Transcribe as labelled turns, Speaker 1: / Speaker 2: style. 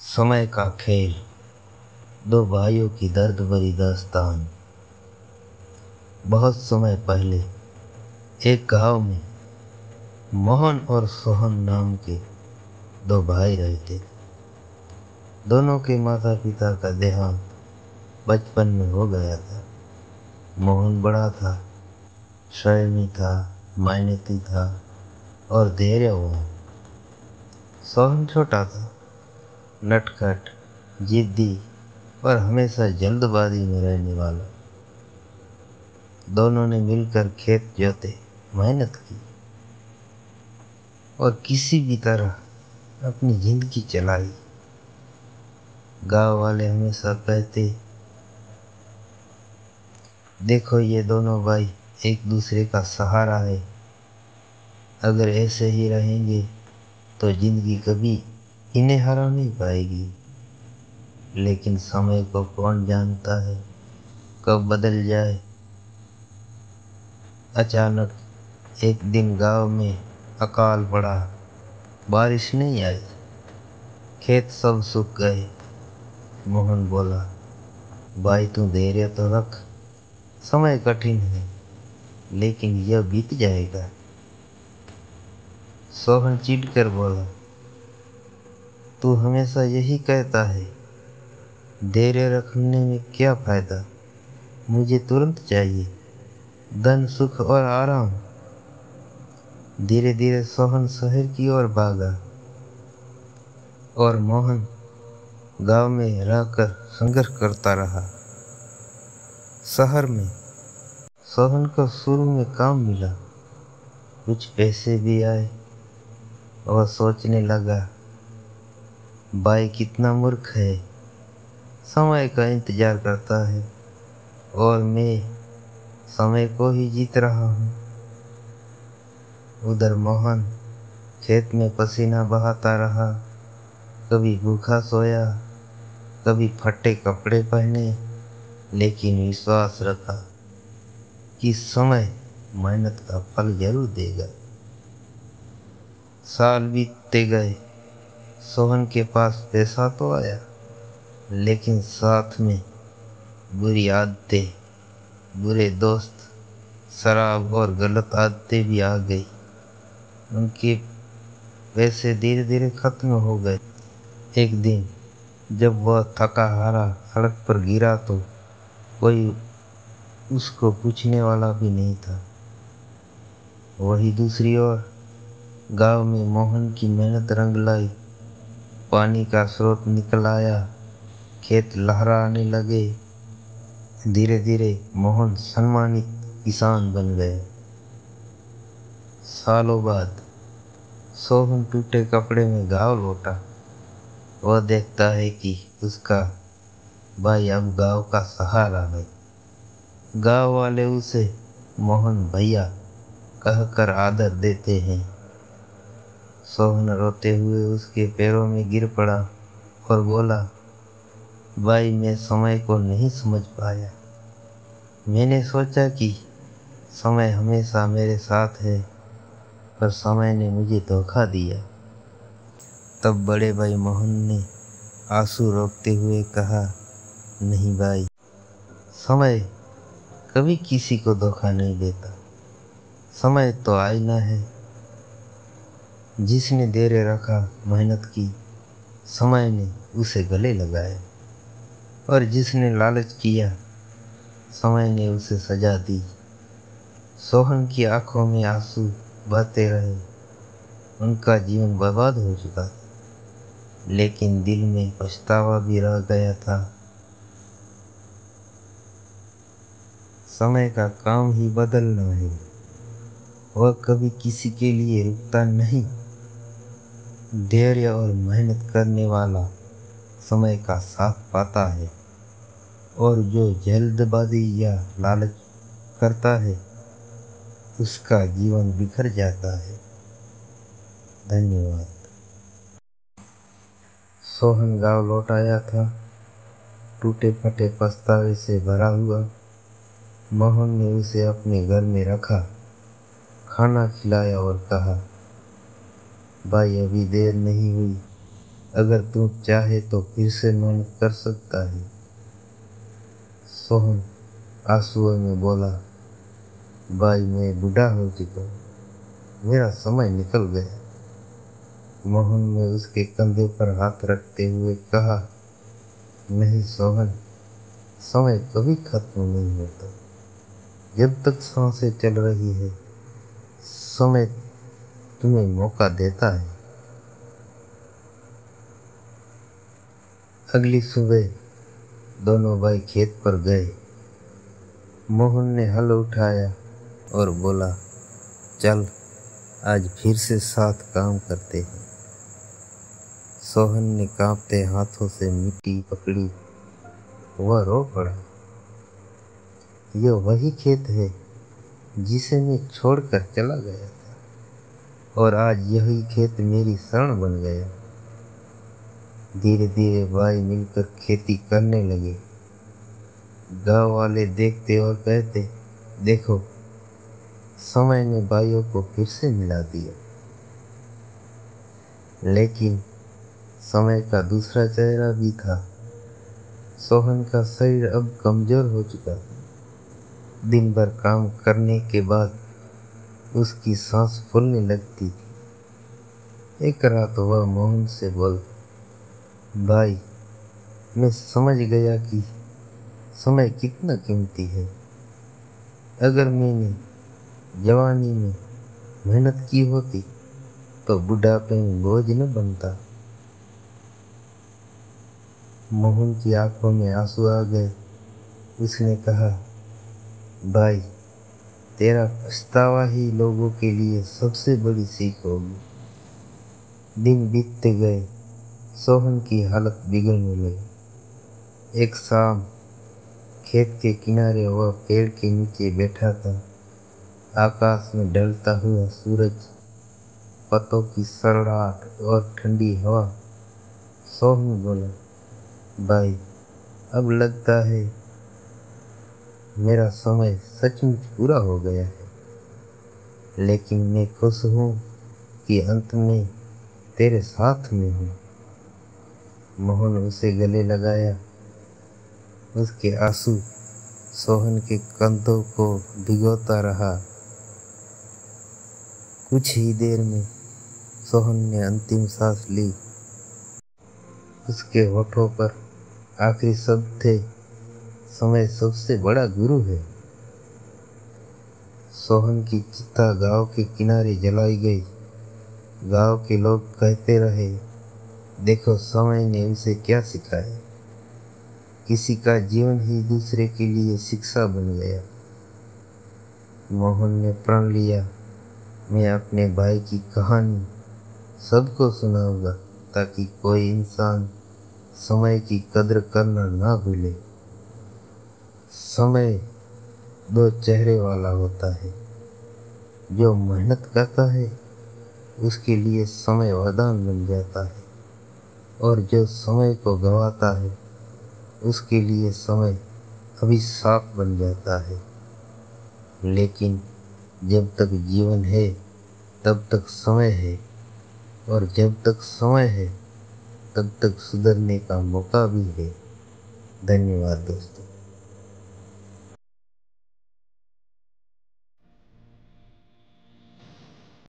Speaker 1: समय का खेल, दो भाइयों की दर्द भरी दास्तान। बहुत समय पहले एक गांव में मोहन और सोहन नाम के दो भाई रहते थे। दोनों के माता पिता का देहांत बचपन में हो गया था। मोहन बड़ा था, संयमी था, मेहनती था और धैर्यवान। सोहन छोटा था, नटखट, जिद्दी और हमेशा जल्दबाजी में रहने वाला। दोनों ने मिलकर खेत जोते, मेहनत की और किसी भी तरह अपनी जिंदगी चलाई। गांव वाले हमेशा कहते, देखो ये दोनों भाई एक दूसरे का सहारा है। अगर ऐसे ही रहेंगे तो जिंदगी कभी इन्हें हरा नहीं पाएगी। लेकिन समय को कौन जानता है, कब बदल जाए। अचानक एक दिन गांव में अकाल पड़ा। बारिश नहीं आई, खेत सब सूख गए। मोहन बोला, भाई तू धैर्य तो रख, समय कठिन है लेकिन यह बीत जाएगा। सोहन चिढ़ कर बोला, तू हमेशा यही कहता है, धैर्य रखने में क्या फायदा। मुझे तुरंत चाहिए धन, सुख और आराम। धीरे धीरे सोहन शहर की ओर भागा और मोहन गांव में रहकर संघर्ष करता रहा। शहर में सोहन को शुरू में काम मिला, कुछ पैसे भी आए और सोचने लगा, भाई कितना मूर्ख है, समय का इंतजार करता है और मैं समय को ही जीत रहा हूँ। उधर मोहन खेत में पसीना बहाता रहा, कभी भूखा सोया, कभी फटे कपड़े पहने, लेकिन विश्वास रखा कि समय मेहनत का फल जरूर देगा। साल बीतते गए, सोहन के पास पैसा तो आया, लेकिन साथ में बुरी आदतें, बुरे दोस्त, शराब और गलत आदतें भी आ गई। उनके पैसे धीरे धीरे खत्म हो गए। एक दिन जब वह थका हारा सड़क पर गिरा तो कोई उसको पूछने वाला भी नहीं था। वही दूसरी ओर गांव में मोहन की मेहनत रंग लाई। पानी का स्रोत निकल आया, खेत लहराने लगे। धीरे धीरे मोहन सम्मानित किसान बन गए। सालों बाद सोहन टूटे कपड़े में गांव लौटा। वह देखता है कि उसका भाई अब गांव का सहारा है। गांव वाले उसे मोहन भैया कहकर आदर देते हैं। सोहन रोते हुए उसके पैरों में गिर पड़ा और बोला, भाई मैं समय को नहीं समझ पाया। मैंने सोचा कि समय हमेशा मेरे साथ है, पर समय ने मुझे धोखा दिया। तब बड़े भाई मोहन ने आंसू रोकते हुए कहा, नहीं भाई, समय कभी किसी को धोखा नहीं देता। समय तो आईना है। जिसने धैर्य रखा, मेहनत की, समय ने उसे गले लगाया और जिसने लालच किया, समय ने उसे सजा दी। सोहन की आंखों में आंसू बहते रहे। उनका जीवन बर्बाद हो चुका था, लेकिन दिल में पछतावा भी रह गया था। समय का काम ही बदलना है, वह कभी किसी के लिए रुकता नहीं। धैर्य और मेहनत करने वाला समय का साथ पाता है और जो जल्दबाजी या लालच करता है, उसका जीवन बिखर जाता है। धन्यवाद। सोहन गांव लौट आया था, टूटे फटे पछतावे से भरा हुआ। मोहन ने उसे अपने घर में रखा, खाना खिलाया और कहा, भाई अभी देर नहीं हुई, अगर तू चाहे तो फिर से मेहनत कर सकता है। सोहन आंसुओं में बोला, भाई मैं बूढ़ा हो चुका हूँ, मेरा समय निकल गया। मोहन ने उसके कंधे पर हाथ रखते हुए कहा, नहीं सोहन, समय कभी खत्म नहीं होता। जब तक सांसें चल रही है, समय तुम्हें मौका देता है। अगली सुबह दोनों भाई खेत पर गए। मोहन ने हल उठाया और बोला, चल आज फिर से साथ काम करते हैं। सोहन ने कांपते हाथों से मिट्टी पकड़ी। वह रो पड़ा। यह वही खेत है जिसे मैं छोड़कर चला गया था, और आज यही खेत मेरी शरण बन गया। धीरे धीरे भाई मिलकर खेती करने लगे। गांव वाले देखते और कहते, देखो, समय ने भाइयों को फिर से मिला दिया। लेकिन समय का दूसरा चेहरा भी था। सोहन का शरीर अब कमजोर हो चुका था। दिन भर काम करने के बाद उसकी सांस फूलने लगती थी। एक रात वह मोहन से बोल, भाई, मैं समझ गया कि समय कितना कीमती है। अगर मैंने जवानी में मेहनत की होती तो बुढ़ापे में बोझ न बनता। मोहन की आंखों में आंसू आ गए। उसने कहा, भाई, तेरा पछतावा ही लोगों के लिए सबसे बड़ी सीख होगी। दिन बीतते गए। सोहन की हालत बिगड़ने लगी। एक शाम खेत के किनारे वह पेड़ के नीचे बैठा था। आकाश में ढलता हुआ सूरज, पत्तों की सरसराहट और ठंडी हवा। सोहन बोला, भाई, अब लगता है मेरा समय सचमुच पूरा हो गया है। लेकिन मैं खुश हूँ कि अंत में तेरे साथ में हूँ। मोहन उसे गले लगाया। उसके आंसू सोहन के कंधों को भिगोता रहा। कुछ ही देर में सोहन ने अंतिम सांस ली। उसके होठों पर आखिरी शब्द थे, समय सबसे बड़ा गुरु है। सोहन की चिता गांव के किनारे जलाई गई। गांव के लोग कहते रहे, देखो समय ने उसे क्या सिखाया। किसी का जीवन ही दूसरे के लिए शिक्षा बन गया। मोहन ने प्रण लिया, मैं अपने भाई की कहानी सबको सुनाऊंगा, ताकि कोई इंसान समय की कद्र करना ना भूले। समय दो चेहरे वाला होता है। जो मेहनत करता है उसके लिए समय वरदान बन जाता है, और जो समय को गंवाता है उसके लिए समय अभिशाप बन जाता है। लेकिन जब तक जीवन है तब तक समय है, और जब तक समय है तब तक सुधरने का मौका भी है। धन्यवाद दोस्तों।